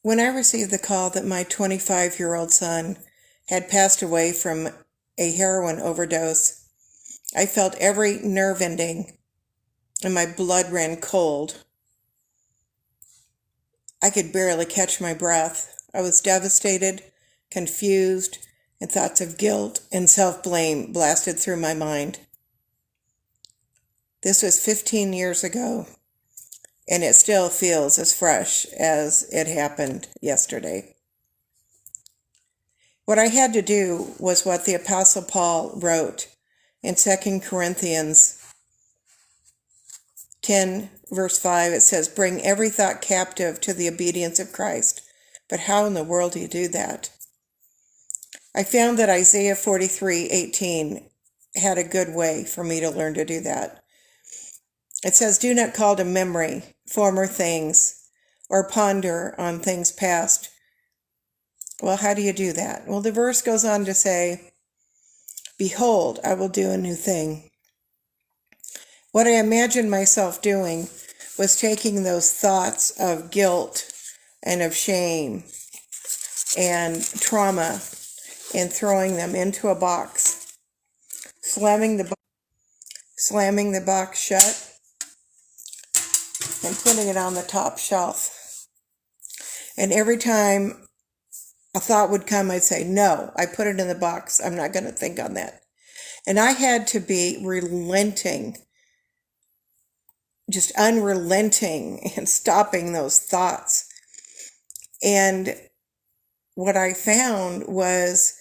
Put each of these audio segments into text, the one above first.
When I received the call that my 25-year-old son had passed away from a heroin overdose, I felt every nerve ending and my blood ran cold. I could barely catch my breath. I was devastated, confused, and thoughts of guilt and self-blame blasted through my mind. This was 15 years ago, and it still feels as fresh as it happened yesterday. What I had to do was what the Apostle Paul wrote in 2 Corinthians 10, verse 5. It says, "Bring every thought captive to the obedience of Christ." But how in the world do you do that? I found that Isaiah 43:18 had a good way for me to learn to do that. It says, "Do not call to memory former things or ponder on things past." Well, how do you do that? Well, the verse goes on to say, "Behold, I will do a new thing." What I imagined myself doing was taking those thoughts of guilt and of shame and trauma and throwing them into a box, slamming the box shut, and putting it on the top shelf. And every time a thought would come, I'd say, "No, I put it in the box. I'm not going to think on that." And I had to be relenting, just unrelenting and stopping those thoughts. And what I found was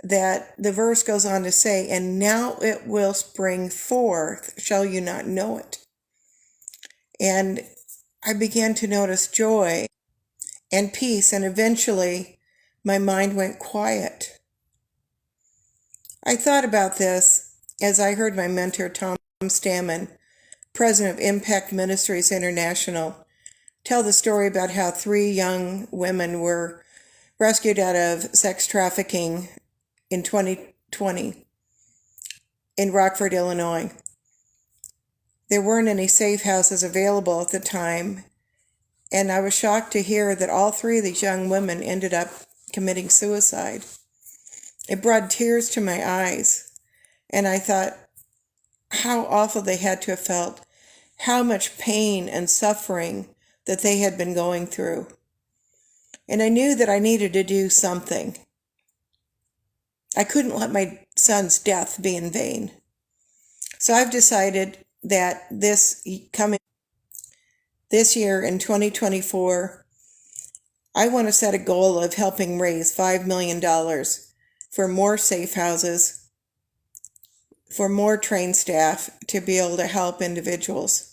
that the verse goes on to say, "And now it will spring forth, shall you not know it?" And I began to notice joy and peace, and eventually my mind went quiet. I thought about this as I heard my mentor, Tom Stammen, president of Impact Ministries International, tell the story about how 3 young women were rescued out of sex trafficking in 2020 in Rockford, Illinois. There weren't any safe houses available at the time, and I was shocked to hear that all 3 of these young women ended up committing suicide. It brought tears to my eyes, and I thought how awful they had to have felt, how much pain and suffering that they had been going through. And I knew that I needed to do something. I couldn't let my son's death be in vain. So I've decided that this year in 2024, I want to set a goal of helping raise $5 million for more safe houses, for more trained staff to be able to help individuals.